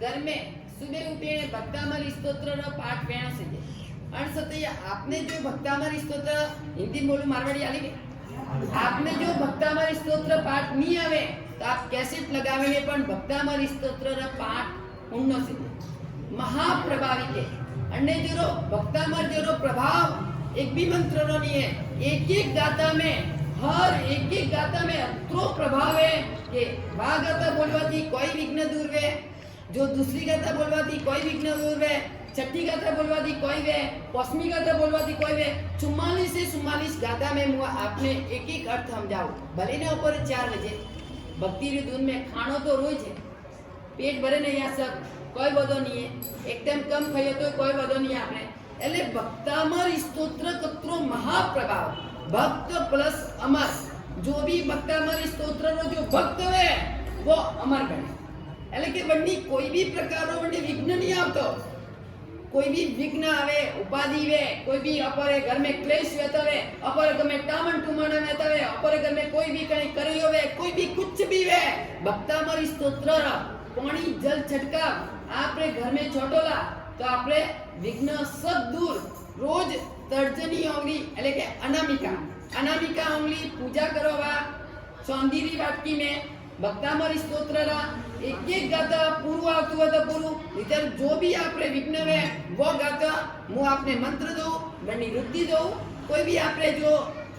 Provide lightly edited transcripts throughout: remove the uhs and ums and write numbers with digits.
घर में सुबह उठे भक्तामरी स्तोत्र पाठ वेणो से अणसते आपने जो भक्तामरी स्तोत्र हिंदी बोलू मारवाड़ी आली के आपने जो भक्तामरी स्तोत्र पाठ नहीं आवे तो आप कैसेट लगावेले पण भक्तामरी स्तोत्र पाठ पूर्ण से महाप्रभावी के अन्य जो भक्तामर जो प्रभाव एक भी मंत्र रो नहीं है एक गाथा में हर एक गाथा में अत्रो प्रभाव है कि वा गाथा बोलवाथी कोई विघ्न दूर वे जो दूसरी गाथा बोलवाथी कोई विघ्न दूर वे छठी गाथा बोलवाथी कोई वे पश्चिमी गाथा बोलवाथी कोई वे 44 से 44 गाथा में मुआ आपने एक अर्थ समझाओ भले ने ऊपर 4 बजे भक्ति री धुन में खाणो तो रोज है पेट भरे नहीं आ सब कोई बदो नहीं है एकदम कम खाइए तो कोई बदो नहीं है आपने એટલે ભક્તામર સ્તોત્ર કત્રો મહાપ્રભાવ भक्त प्लस अमर जो भी भक्तामर स्त्रोत्र रो जो भक्त है वो अमर बने એટલે કે વણની કોઈ भी પ્રકારનો વણની વિઘ્ન नहीं આવતો कोई भी विघ्न आवे उपाधि वे कोई भी अपरे घर में क्लेश वेता वे अपरे घर में टामन टुमन वेता वे अपरे घर में कोई भी कहीं करियो वे कोई भी कुछ भी वे भक्तामर स्त्रोत्र पानी जल छटकाव आपरे घर में छोटोला तो आपरे विघ्न सब दूर रोज तर्जनी ओंगली એટલે કે अनामिका ओंगली पूजा करवा सौंदर्य वाटकी में भक्तामर स्तोत्रला एक गाथा पूर्व आवतु तो पूर्व इधर जो भी आपरे विघ्न है वो गाथा मु आपने मंत्र दो वणनी वृत्ति दो कोई भी आपरे जो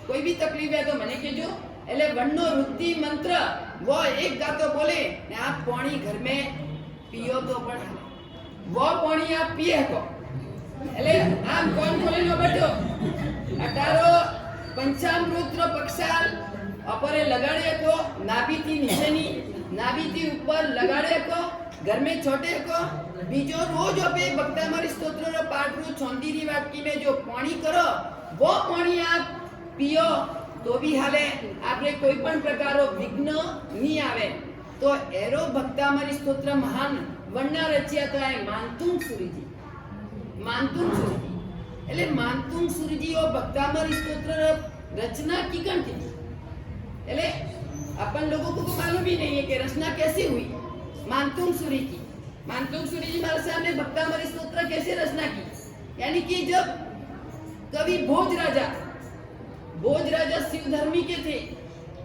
कोई भी तकलीफ है तो मने कहजो એટલે વણનો વૃત્તિ મંત્ર वो एक गाथो बोले ने आप पानी घर में पियो तो पण वो पानी आप पिए को એટલે આમ કોણ ખોલીનો બેઠો અટારો પંચામૃતનો પક્ષાલ અપરે લગાડે को नाभीથી નીચેની नाभीથી ઉપર લગાડે को घर में छोटे को बीजो रोज अपे भक्तामर स्तोत्रનો પાઠ છોંદીરી વાટકી में जो पानी करो वो पानी आप पियो तो भी हाले आपने कोई पण प्रकारो विघ्न नहीं आवे तो एरो भक्तामर स्तोत्र महान वर्णा रचिया तो है मानतुंग सूरीजी એટલે માનતુંગ સુરજી ઓ ભક્તામર स्तोत्र रचना की कण थी એટલે अपन लोगों को तो मालूम ही नहीं है कि रचना कैसे हुई मानतुंग सूरी जी महाराज साहब ने भक्तामर स्तोत्र कैसे रचना की यानी कि जब कवि भोज राजा शिव धर्मी के थे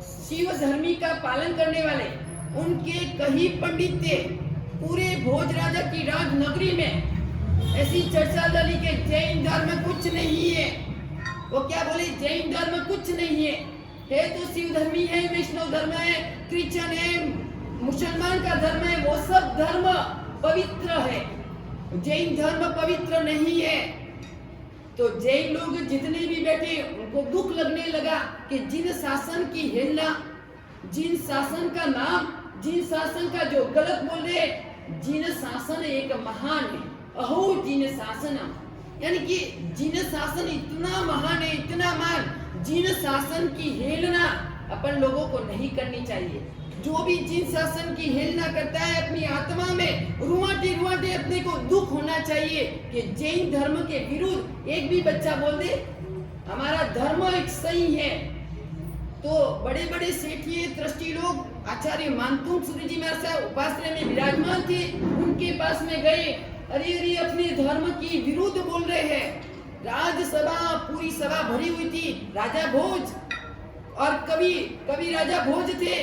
शिव धर्मी का पालन करने वाले उनके कई पंडित थे पूरे भोज राजा की राजनगरी में ऐसी चर्चा डाली कि जैन धर्म कुछ नहीं है वो क्या बोले जैन धर्म कुछ नहीं है तो शिव धर्मी है वैष्णव धर्म है क्रिश्चियन है मुसलमान का धर्म है वो सब धर्म पवित्र है जैन धर्म पवित्र नहीं है तो जैन लोग जितने भी बैठे उनको दुख लगने लगा कि जिन शासन की हेलना जिन शासन का नाम जिन शासन का जो गलत बोल रहे जिन शासन एक महान है अहो जिन शासनम यानी कि जिन शासन इतना महान है इतना मान जिन शासन की हेलना अपन लोगों को नहीं करनी चाहिए जो भी जिन शासन की हेलना करता है अपनी आत्मा में रुआटे अपने को दुख होना चाहिए कि जैन धर्म के विरुद्ध एक भी बच्चा बोल दे हमारा धर्म एक सही है तो बड़े बड़े सेठिए ट्रस्टी लोग आचार्य मानतुंग सूरी जी महाराज उपासना में विराजमान थे उनके पास में गए अरे अपने धर्म की विरुद्ध बोल रहे हैं राजसभा पूरी सभा भरी हुई थी राजा भोज और कवि राजा भोज थे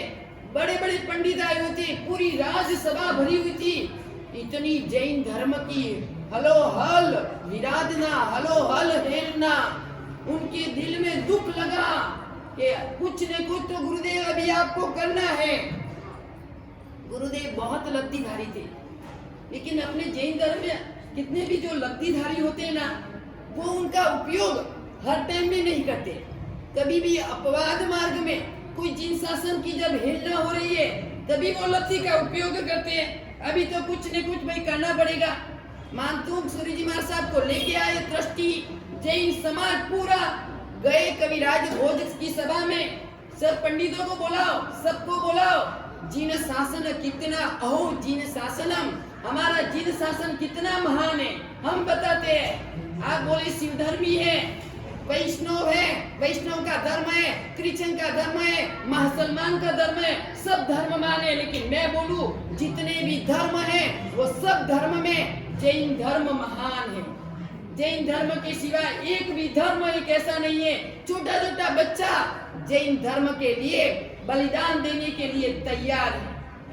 बड़े बड़े पंडित आए हुए थे पूरी राजसभा भरी हुई थी इतनी जैन धर्म की हलो हल विराधना हलो हल हेलना उनके दिल में दुख लगा कि कुछ न कुछ तो गुरुदेव अभी आपको करना है गुरुदेव बहुत लब्धिधारी थे लेकिन अपने जैन धर्म में कितने भी जो लब्धिधारी होते हैं ना वो उनका उपयोग हर टाइम में नहीं करते कभी भी अपवाद मार्ग में कोई जिन शासन की जब हेलना हो रही है तभी वो लब्धि का उपयोग करते हैं अभी तो कुछ न कुछ भाई करना पड़ेगा मानतुंग सूरी जी महाराज साहब को लेके आए ट्रस्टी जैन समाज पूरा गए कविराज भोज की सभा में सब पंडितों को बुलाओ सबको बुलाओ जिन शासन कितना अहो जिन शासनम हमारा जिन शासन कितना महान है हम बताते हैं आप बोले शिव धर्मी है वैष्णव है, वैष्णव का धर्म है, क्रिश्चियन का धर्म है, मुसलमान का धर्म है, सब धर्म माने। लेकिन मैं बोलूं जितने भी धर्म है वो सब धर्म में जैन धर्म महान है। जैन धर्म के सिवा एक भी धर्म एक ऐसा नहीं है। छोटा छोटा बच्चा जैन धर्म के लिए बलिदान देने के लिए तैयार है।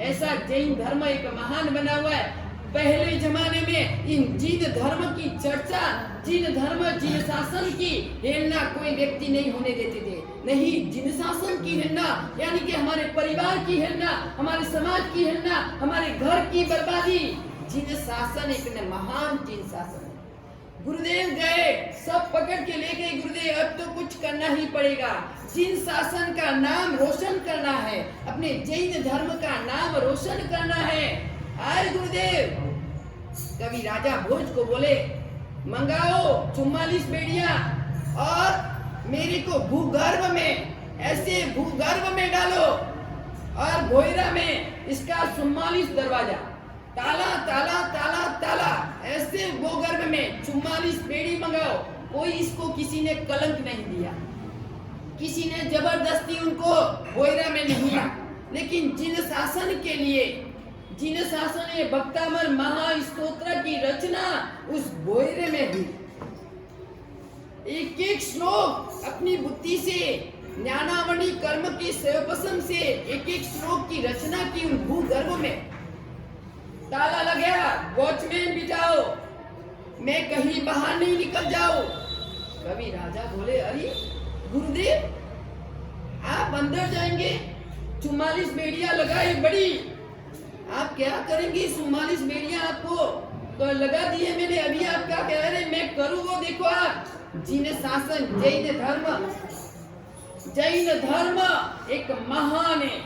ऐसा जैन धर्म एक महान बना हुआ है। पहले जमाने में इन जिन धर्म की चर्चा, जिन धर्म जिन शासन की हेलना कोई व्यक्ति नहीं होने देते थे। नहीं, जिन शासन की हेलना यानी कि हमारे परिवार की हेलना, हमारे समाज की हेलना, हमारे घर की बर्बादी, जिन शासन एक महान जिन शासन। गुरुदेव गए, सब पकड़ के ले गए। गुरुदेव अब तो कुछ करना ही पड़ेगा, जिन शासन का नाम रोशन करना है, अपने जैन धर्म का नाम रोशन करना है। आए गुरुदेव कवि राजा भोज को बोले मंगाओ 44 बेड़ियां और मेरे को भूगर्भ में, ऐसे भूगर्भ में डालो और भोयरा में इसका 44 दरवाजा, ताला ताला ताला ताला, ऐसे भूगर्भ में 44 बेड़ी मंगाओ। कोई इसको किसी ने कलंक नहीं दिया, किसी ने जबरदस्ती उनको भोयरा में नहीं दिया। लेकिन जिन शासन के लिए, जिन शासन ने भक्तामर महास्तोत्र की रचना उस भोयरे में हुई। एक एक श्लोक अपनी बुद्धि से, ज्ञानावणी कर्म की सेवपसम से एक एक श्लोक की रचना की उन भूगर्भ में। ताला लग गया, वॉचमैन बिठाओ, मैं कहीं बाहर नहीं निकल जाऊं। कवि राजा बोले अरे गुरुदेव आप अंदर जाएंगे, 44 बेड़ियां लगाई बड़ी, आप क्या करेंगे? 44 बेड़ियां आपको तो लगा दिए मैंने, अभी आप क्या कह रहे? मैं करूँ वो देखो आप। जिन शासन जैन धर्म एक महान है,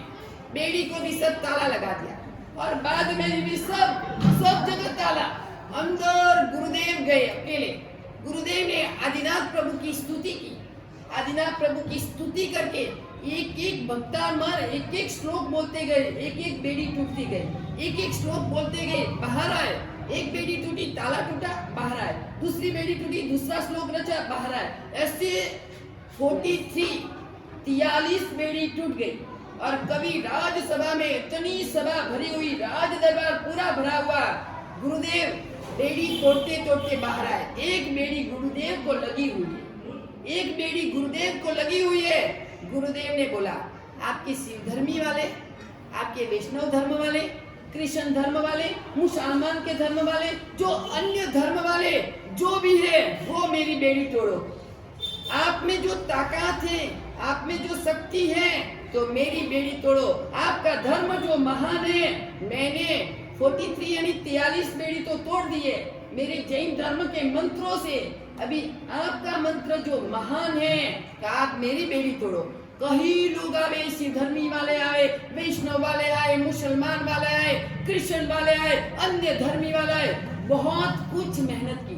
बेड़ी को भी सब ताला लगा दिया और बाद में भी सब जगह ताला। अंदर गुरुदेव गए अकेले। गुरुदेव ने आदिनाथ प्रभु की स्तुति की। आदिनाथ प्रभु की स्तुति करके एक एक भक्तामर एक एक श्लोक बोलते गए, एक एक बेड़ी टूटती गई, एक एक श्लोक बोलते गए, बाहर आए। एक बेड़ी टूटी, ताला टूटा, बाहर आए। दूसरी बेड़ी टूटी, दूसरा श्लोक रचा, बाहर आए। ऐसे 43 बेड़ी टूट गई और कभी राजसभा में इतनी सभा भरी हुई, राज दरबार पूरा भरा हुआ। गुरुदेव बेड़ी तोड़ते तोड़ते बाहर आए। एक बेड़ी गुरुदेव को लगी हुई है, एक बेड़ी गुरुदेव को लगी हुई है। गुरुदेव ने बोला आपके शिव धर्मी वाले, आपके वैष्णव धर्म वाले, क्रिश्चियन धर्म वाले, मुसलमान के धर्म वाले, जो अन्य धर्म वाले जो भी है वो मेरी बेड़ी तोड़ो। आप में जो ताकत है, आप में जो शक्ति है तो मेरी बेड़ी तोड़ो। आपका धर्म जो महान है, मैंने 43 यानी 43 बेड़ी तो तोड़ दिए मेरे जैन धर्म के मंत्रों से। अभी आपका मंत्र जो महान है कि आप मेरी बेड़ी तोड़ो। कई लोग आए, शिव धर्मी वाले आए, वैष्णव वाले आए, मुसलमान वाले आए, क्रिश्चियन वाले आए, अन्य धर्मी वाले आए। बहुत कुछ मेहनत की,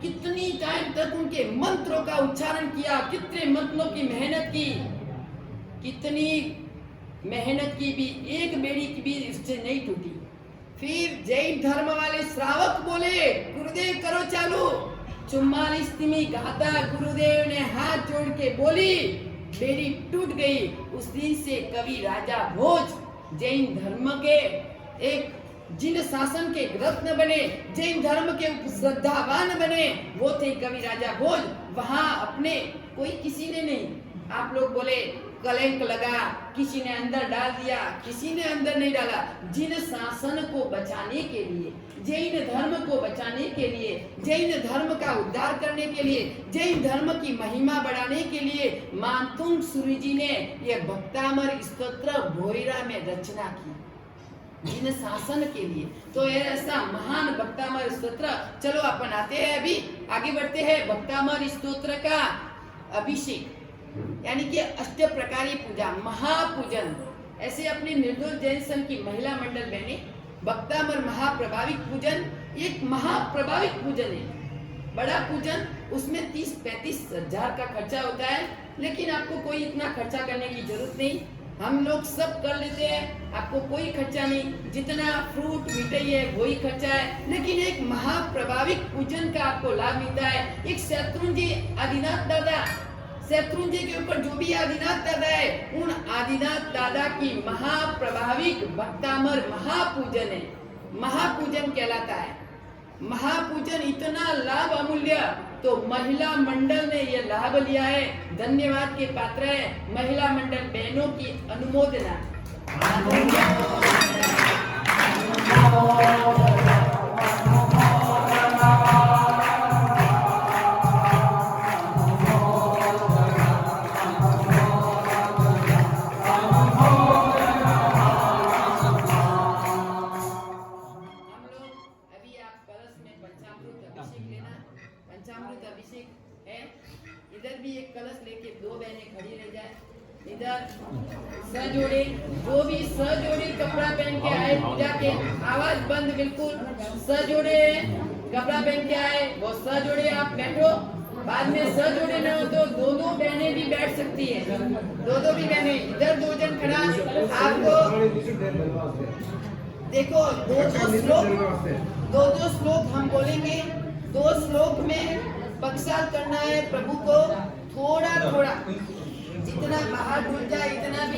कितनी टाइम तक उनके मंत्रों का उच्चारण किया, कितने मंत्रों की मेहनत की, कितनी मेहनत की भी एक बेड़ी की भी इससे नहीं टूटी। फिर जैन धर्म वाले श्रावक बोले गुरुदेव करो चालू। 44 तिमी गाता गुरुदेव ने हाथ जोड़ के बोली, बेड़ी टूट गई। उस दिन से कवि राजा भोज जैन धर्म के एक जिन शासन के रत्न बने, जैन धर्म के श्रद्धावान बने, वो थे कवि राजा भोज। वहां अपने कोई किसी ने नहीं, आप लोग बोले कलंक लगा, किसी ने अंदर डाल दिया, किसी ने अंदर नहीं डाला। जिन शासन को बचाने के लिए, जैन धर्म को बचाने के लिए, जैन धर्म का उद्धार करने के लिए, जैन धर्म की महिमा बढ़ाने के लिए मानतुंग सूरी जी ने यह भक्तामर स्तोत्र भोयरा में रचना की, जिन शासन के लिए। तो ऐसा महान भक्तामर स्तोत्र। चलो अपन आते हैं, अभी आगे बढ़ते हैं। भक्तामर स्तोत्र का अभिषेक यानी कि अष्ट प्रकारी पूजा, महापूजन। ऐसे अपने निर्दोष जैन संघ की महिला मंडल बहने भक्तामर महाप्रभाविक पूजन एक महाप्रभाविक पूजन है, बड़ा पूजन। उसमें 30-35 हजार का खर्चा होता है, लेकिन आपको कोई इतना खर्चा करने की जरूरत नहीं। हम लोग सब कर लेते हैं, आपको कोई खर्चा नहीं, जितना फ्रूट मिठाई है वही खर्चा है, लेकिन एक महाप्रभाविक पूजन का आपको लाभ मिलता है। एक शत्रुंजय आदिनाथ दादा, शत्रुंजय के ऊपर जो भी आदिनाथ दादा है, उन आदिनाथ दादा की महाप्रभाविक भक्तामर महापूजन है, महापूजन कहलाता है। महापूजन इतना लाभ अमूल्य, तो महिला मंडल ने ये लाभ लिया है, धन्यवाद के पात्र है महिला मंडल बहनों की अनुमोदना। पंचामृत अभिषेक है, इधर भी एक कलश लेके दो बहनें खड़ी रह जाए, इधर सजोड़े, जो भी सजोड़े कपड़ा पहन के आए पूजा के, आवाज बंद बिल्कुल, सजोड़े कपड़ा पहन के आए वो सजोड़े आप बैठो, बाद में सजोड़े न हो तो दो बहनें भी बैठ सकती है, दो भी बहनें, इधर दो जन खड़ा, आपको देखो दो श्लोक हम बोलेंगे, 2 श्लोक में पक्षाल करना है प्रभु को, थोड़ा थोड़ा जितना बाहर डूब जाए इतना भी